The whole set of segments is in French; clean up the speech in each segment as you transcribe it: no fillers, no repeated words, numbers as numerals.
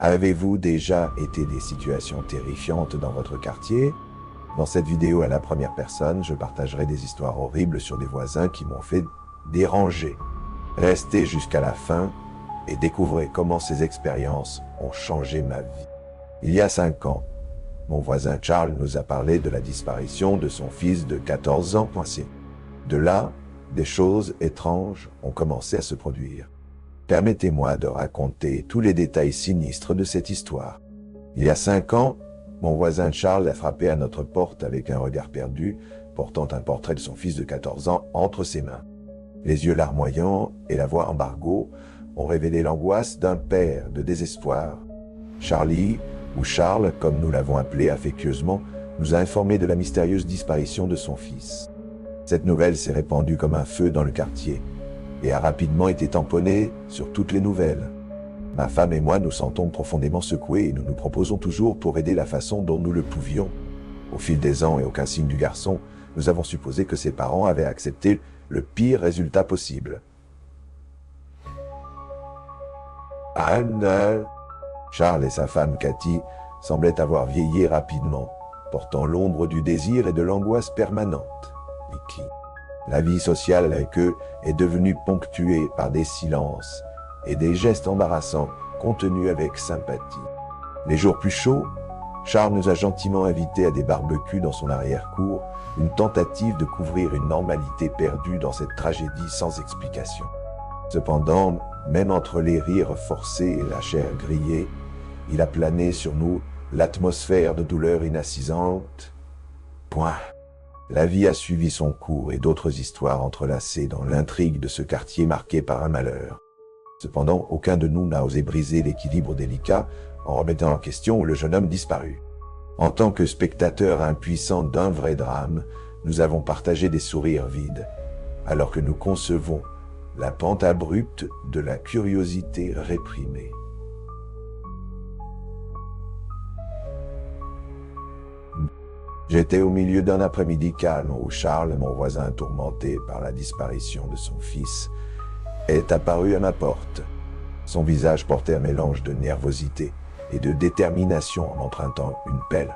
Avez-vous déjà été des situations terrifiantes dans votre quartier? Dans cette vidéo à la première personne, je partagerai des histoires horribles sur des voisins qui m'ont fait déranger. Restez jusqu'à la fin et découvrez comment ces expériences ont changé ma vie. Il y a 5 ans, mon voisin Charles nous a parlé de la disparition de son fils de 14 ans. De là, des choses étranges ont commencé à se produire. Permettez-moi de raconter tous les détails sinistres de cette histoire. Il y a 5 ans, mon voisin Charles a frappé à notre porte avec un regard perdu, portant un portrait de son fils de 14 ans entre ses mains. Les yeux larmoyants et la voix embargo ont révélé l'angoisse d'un père de désespoir. Charlie, ou Charles, comme nous l'avons appelé affectueusement, nous a informé de la mystérieuse disparition de son fils. Cette nouvelle s'est répandue comme un feu dans le quartier et a rapidement été tamponnée sur toutes les nouvelles. Ma femme et moi nous sentons profondément secoués et nous nous proposons toujours pour aider la façon dont nous le pouvions. Au fil des ans et aucun signe du garçon, nous avons supposé que ses parents avaient accepté le pire résultat possible. Anne, Charles et sa femme Cathy semblaient avoir vieilli rapidement, portant l'ombre du désir et de l'angoisse permanente. Mickey. La vie sociale avec eux est devenue ponctuée par des silences et des gestes embarrassants contenus avec sympathie. Les jours plus chauds, Charles nous a gentiment invités à des barbecues dans son arrière-cour, une tentative de couvrir une normalité perdue dans cette tragédie sans explication. Cependant, même entre les rires forcés et la chair grillée, il a plané sur nous l'atmosphère de douleur inassisante. Point. La vie a suivi son cours et d'autres histoires entrelacées dans l'intrigue de ce quartier marqué par un malheur. Cependant, aucun de nous n'a osé briser l'équilibre délicat en remettant en question le jeune homme disparu. En tant que spectateurs impuissants d'un vrai drame, nous avons partagé des sourires vides, alors que nous concevons la pente abrupte de la curiosité réprimée. J'étais au milieu d'un après-midi calme où Charles, mon voisin tourmenté par la disparition de son fils, est apparu à ma porte. Son visage portait un mélange de nervosité et de détermination en empruntant une pelle.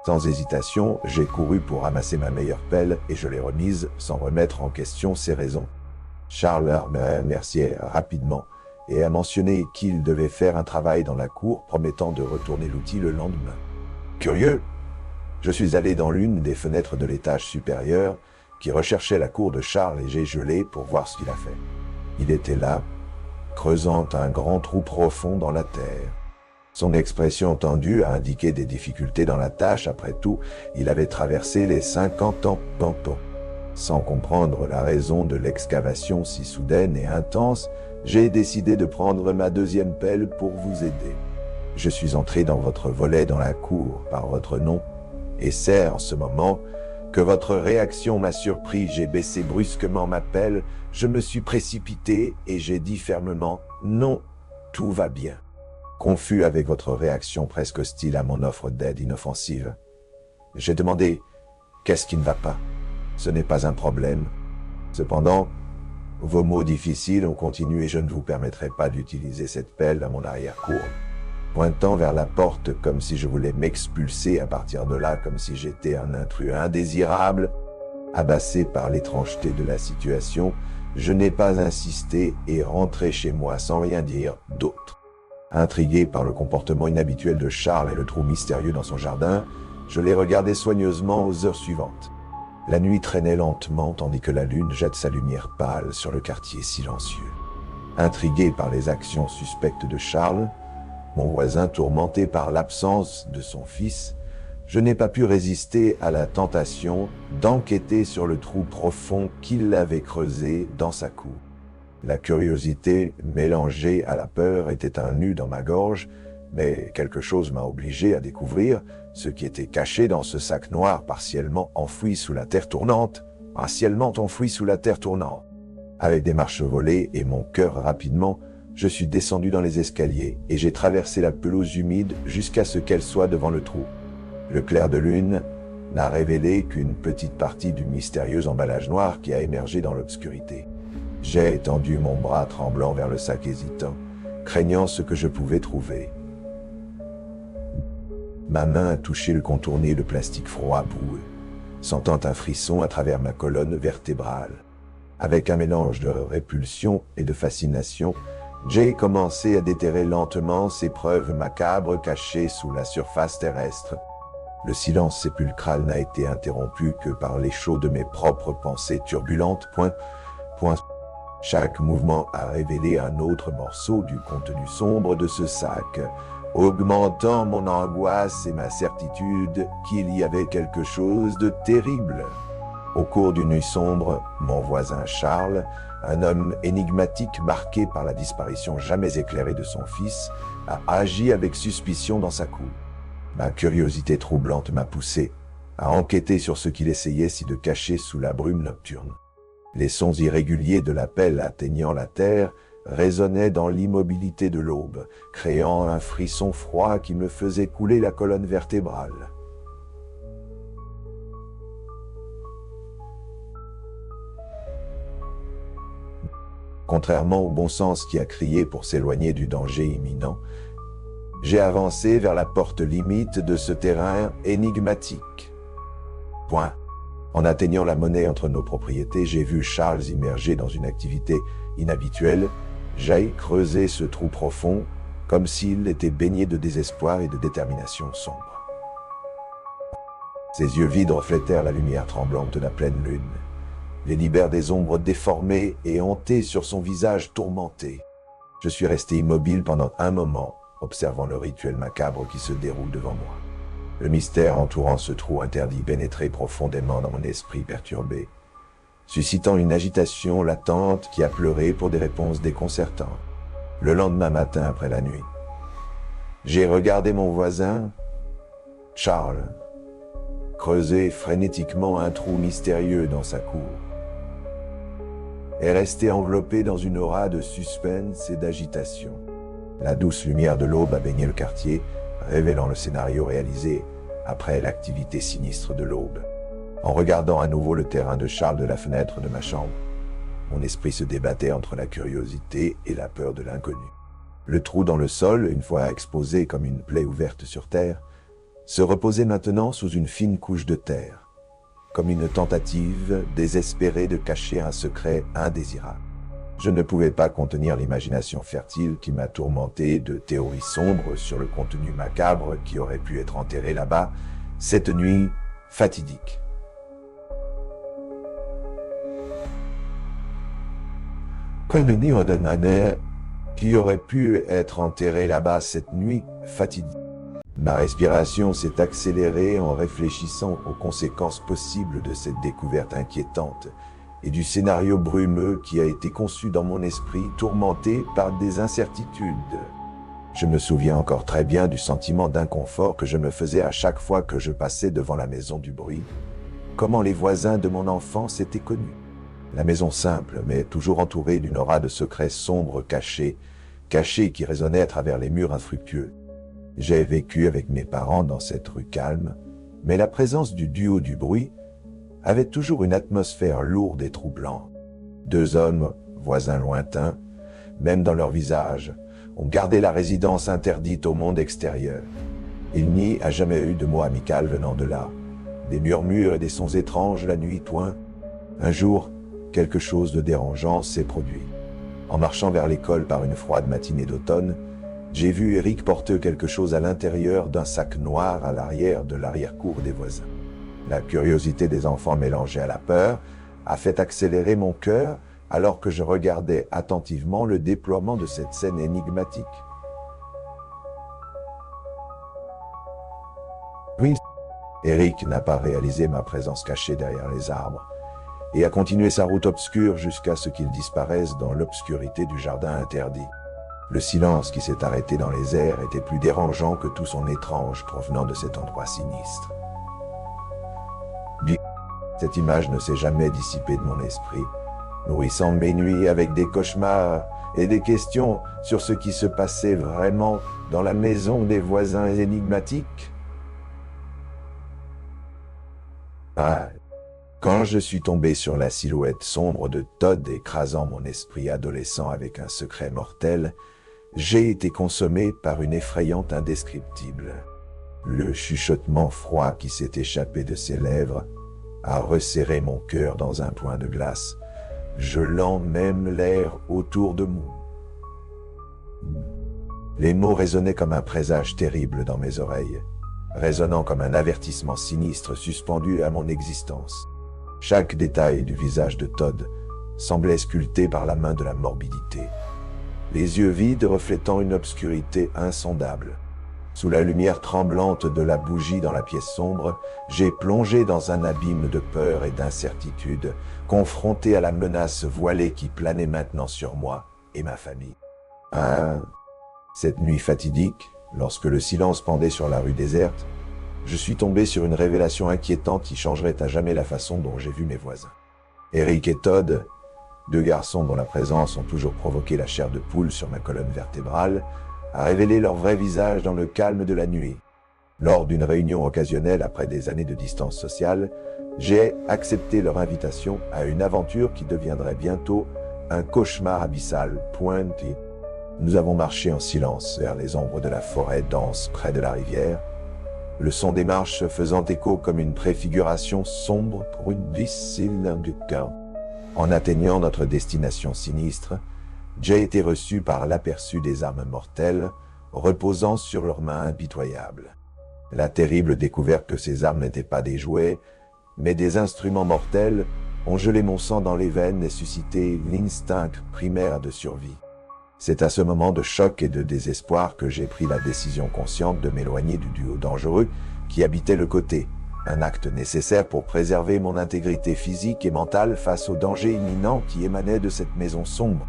Sans hésitation, j'ai couru pour ramasser ma meilleure pelle et je l'ai remise sans remettre en question ses raisons. Charles m'a remercié rapidement et a mentionné qu'il devait faire un travail dans la cour, promettant de retourner l'outil le lendemain. Curieux, je suis allé dans l'une des fenêtres de l'étage supérieur qui recherchait la cour de Charles et j'ai gelé pour voir ce qu'il a fait. Il était là, creusant un grand trou profond dans la terre. Son expression tendue a indiqué des difficultés dans la tâche. Après tout, il avait traversé les 50 ans. Sans comprendre la raison de l'excavation si soudaine et intense, j'ai décidé de prendre ma deuxième pelle pour vous aider. Je suis entré dans votre volet dans la cour par votre nom, et c'est en ce moment que votre réaction m'a surpris. J'ai baissé brusquement ma pelle, je me suis précipité et j'ai dit fermement « Non, tout va bien ». Confus avec votre réaction presque hostile à mon offre d'aide inoffensive, j'ai demandé « Qu'est-ce qui ne va pas ?» Ce n'est pas un problème. Cependant, vos mots difficiles ont continué et je ne vous permettrai pas d'utiliser cette pelle à mon arrière-cour. Pointant vers la porte comme si je voulais m'expulser à partir de là, comme si j'étais un intrus indésirable, abassé par l'étrangeté de la situation, je n'ai pas insisté et rentré chez moi sans rien dire d'autre. Intrigué par le comportement inhabituel de Charles et le trou mystérieux dans son jardin, je l'ai regardé soigneusement aux heures suivantes. La nuit traînait lentement tandis que la lune jette sa lumière pâle sur le quartier silencieux. Intrigué par les actions suspectes de Charles, mon voisin tourmenté par l'absence de son fils, je n'ai pas pu résister à la tentation d'enquêter sur le trou profond qu'il avait creusé dans sa cour. La curiosité mélangée à la peur était un nœud dans ma gorge, mais quelque chose m'a obligé à découvrir ce qui était caché dans ce sac noir partiellement enfoui sous la terre tournante, Avec des marches volées et mon cœur rapidement, je suis descendu dans les escaliers et j'ai traversé la pelouse humide jusqu'à ce qu'elle soit devant le trou. Le clair de lune n'a révélé qu'une petite partie du mystérieux emballage noir qui a émergé dans l'obscurité. J'ai étendu mon bras tremblant vers le sac hésitant, craignant ce que je pouvais trouver. Ma main a touché le contourné de plastique froid boueux, sentant un frisson à travers ma colonne vertébrale. Avec un mélange de répulsion et de fascination, j'ai commencé à déterrer lentement ces preuves macabres cachées sous la surface terrestre. Le silence sépulcral n'a été interrompu que par l'écho de mes propres pensées turbulentes. Chaque mouvement a révélé un autre morceau du contenu sombre de ce sac, augmentant mon angoisse et ma certitude qu'il y avait quelque chose de terrible. Au cours d'une nuit sombre, mon voisin Charles, un homme énigmatique marqué par la disparition jamais éclairée de son fils, a agi avec suspicion dans sa cour. Ma curiosité troublante m'a poussé à enquêter sur ce qu'il essayait si de cacher sous la brume nocturne. Les sons irréguliers de la pelle atteignant la terre résonnaient dans l'immobilité de l'aube, créant un frisson froid qui me faisait couler la colonne vertébrale. Contrairement au bon sens qui a crié pour s'éloigner du danger imminent, j'ai avancé vers la porte limite de ce terrain énigmatique. En atteignant la monnaie entre nos propriétés, j'ai vu Charles immergé dans une activité inhabituelle. J'ai creusé ce trou profond, comme s'il était baigné de désespoir et de détermination sombre. Ses yeux vides reflétèrent la lumière tremblante de la pleine lune. Les libères des ombres déformées et hantées sur son visage tourmenté. Je suis resté immobile pendant un moment, observant le rituel macabre qui se déroule devant moi. Le mystère entourant ce trou interdit pénétrait profondément dans mon esprit perturbé, suscitant une agitation latente qui a pleuré pour des réponses déconcertantes. Le lendemain matin après la nuit, j'ai regardé mon voisin, Charles, creuser frénétiquement un trou mystérieux dans sa cour, et rester enveloppé dans une aura de suspense et d'agitation. La douce lumière de l'aube a baigné le quartier, révélant le scénario réalisé après l'activité sinistre de l'aube. En regardant à nouveau le terrain de Charles de la fenêtre de ma chambre, mon esprit se débattait entre la curiosité et la peur de l'inconnu. Le trou dans le sol, une fois exposé comme une plaie ouverte sur terre, se reposait maintenant sous une fine couche de terre, comme une tentative désespérée de cacher un secret indésirable. Je ne pouvais pas contenir l'imagination fertile qui m'a tourmenté de théories sombres sur le contenu macabre qui aurait pu être enterré là-bas, cette nuit fatidique. Contenu qui aurait pu être enterré là-bas cette nuit fatidique. Ma respiration s'est accélérée en réfléchissant aux conséquences possibles de cette découverte inquiétante et du scénario brumeux qui a été conçu dans mon esprit, tourmenté par des incertitudes. Je me souviens encore très bien du sentiment d'inconfort que je me faisais à chaque fois que je passais devant la maison du bruit. Comment les voisins de mon enfance étaient connus. La maison simple, mais toujours entourée d'une aura de secrets sombres cachés qui résonnaient à travers les murs infructueux. J'ai vécu avec mes parents dans cette rue calme, mais la présence du duo du bruit avait toujours une atmosphère lourde et troublante. Deux hommes, voisins lointains, même dans leur visage, ont gardé la résidence interdite au monde extérieur. Il n'y a jamais eu de mot amical venant de là. Des murmures et des sons étranges la nuit. Un jour, quelque chose de dérangeant s'est produit. En marchant vers l'école par une froide matinée d'automne, j'ai vu Eric porter quelque chose à l'intérieur d'un sac noir à l'arrière de l'arrière-cour des voisins. La curiosité des enfants mélangée à la peur a fait accélérer mon cœur alors que je regardais attentivement le déploiement de cette scène énigmatique. Oui, Eric n'a pas réalisé ma présence cachée derrière les arbres et a continué sa route obscure jusqu'à ce qu'il disparaisse dans l'obscurité du jardin interdit. Le silence qui s'est arrêté dans les airs était plus dérangeant que tout son étrange provenant de cet endroit sinistre. Cette image ne s'est jamais dissipée de mon esprit, nourrissant mes nuits avec des cauchemars et des questions sur ce qui se passait vraiment dans la maison des voisins énigmatiques. Quand je suis tombé sur la silhouette sombre de Todd écrasant mon esprit adolescent avec un secret mortel, j'ai été consommé par une effrayante indescriptible. Le chuchotement froid qui s'est échappé de ses lèvres a resserré mon cœur dans un point de glace, gelant même l'air autour de moi. Les mots résonnaient comme un présage terrible dans mes oreilles, résonnant comme un avertissement sinistre suspendu à mon existence. Chaque détail du visage de Todd semblait sculpté par la main de la morbidité, les yeux vides reflétant une obscurité insondable. Sous la lumière tremblante de la bougie dans la pièce sombre, j'ai plongé dans un abîme de peur et d'incertitude, confronté à la menace voilée qui planait maintenant sur moi et ma famille. Cette nuit fatidique, lorsque le silence pendait sur la rue déserte, je suis tombé sur une révélation inquiétante qui changerait à jamais la façon dont j'ai vu mes voisins. Eric et Todd, deux garçons dont la présence ont toujours provoqué la chair de poule sur ma colonne vertébrale, a révélé leur vrai visage dans le calme de la nuit. Lors d'une réunion occasionnelle après des années de distance sociale, j'ai accepté leur invitation à une aventure qui deviendrait bientôt un cauchemar abyssal. Nous avons marché en silence vers les ombres de la forêt dense près de la rivière, le son des marches faisant écho comme une préfiguration sombre pour une vicine du cœur. En atteignant notre destination sinistre, j'ai été reçu par l'aperçu des armes mortelles reposant sur leurs mains impitoyables. La terrible découverte que ces armes n'étaient pas des jouets, mais des instruments mortels, ont gelé mon sang dans les veines et suscité l'instinct primaire de survie. C'est à ce moment de choc et de désespoir que j'ai pris la décision consciente de m'éloigner du duo dangereux qui habitait le côté, un acte nécessaire pour préserver mon intégrité physique et mentale face au danger imminent qui émanait de cette maison sombre.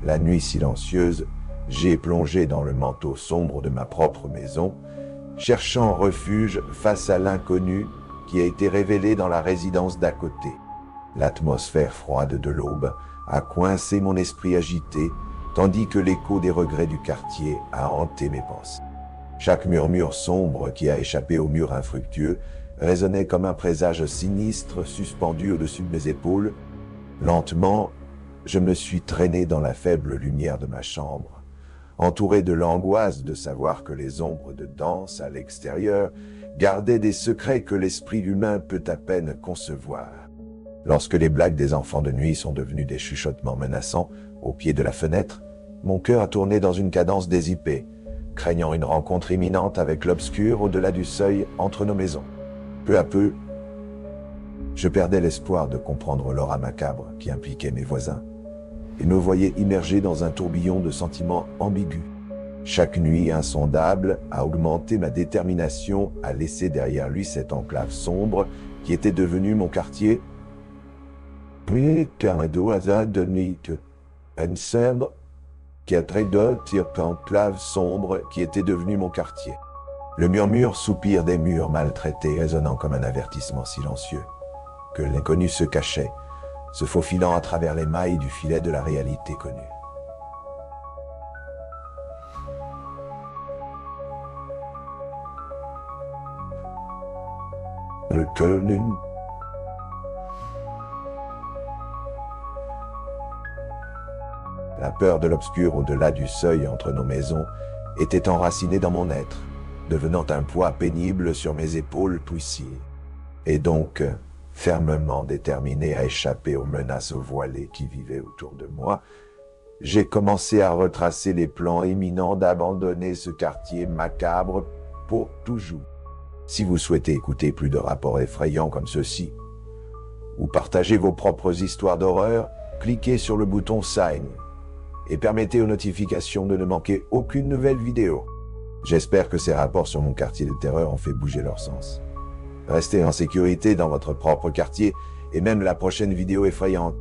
La nuit silencieuse, j'ai plongé dans le manteau sombre de ma propre maison, cherchant refuge face à l'inconnu qui a été révélé dans la résidence d'à côté. L'atmosphère froide de l'aube a coincé mon esprit agité, tandis que l'écho des regrets du quartier a hanté mes pensées. Chaque murmure sombre qui a échappé au mur infructueux résonnait comme un présage sinistre suspendu au-dessus de mes épaules. Lentement, je me suis traîné dans la faible lumière de ma chambre, entouré de l'angoisse de savoir que les ombres de danse à l'extérieur gardaient des secrets que l'esprit humain peut à peine concevoir. Lorsque les blagues des enfants de nuit sont devenues des chuchotements menaçants au pied de la fenêtre, mon cœur a tourné dans une cadence désipée, craignant une rencontre imminente avec l'obscur au-delà du seuil entre nos maisons. Peu à peu, je perdais l'espoir de comprendre l'aura macabre qui impliquait mes voisins et me voyais immergé dans un tourbillon de sentiments ambigus. Chaque nuit insondable a augmenté ma détermination à laisser derrière lui cette enclave sombre qui était devenue mon quartier. Enclave sombre qui était devenu mon quartier. Le murmure soupir des murs maltraités résonnant comme un avertissement silencieux, que l'inconnu se cachait, se faufilant à travers les mailles du filet de la réalité connue. La peur de l'obscur au-delà du seuil entre nos maisons était enracinée dans mon être, devenant un poids pénible sur mes épaules poussives, et donc fermement déterminé à échapper aux menaces voilées qui vivaient autour de moi, j'ai commencé à retracer les plans imminents d'abandonner ce quartier macabre pour toujours. Si vous souhaitez écouter plus de rapports effrayants comme ceux-ci, ou partager vos propres histoires d'horreur, cliquez sur le bouton Sign et permettez aux notifications de ne manquer aucune nouvelle vidéo. J'espère que ces rapports sur mon quartier de terreur ont fait bouger leur sens. Restez en sécurité dans votre propre quartier et même la prochaine vidéo effrayante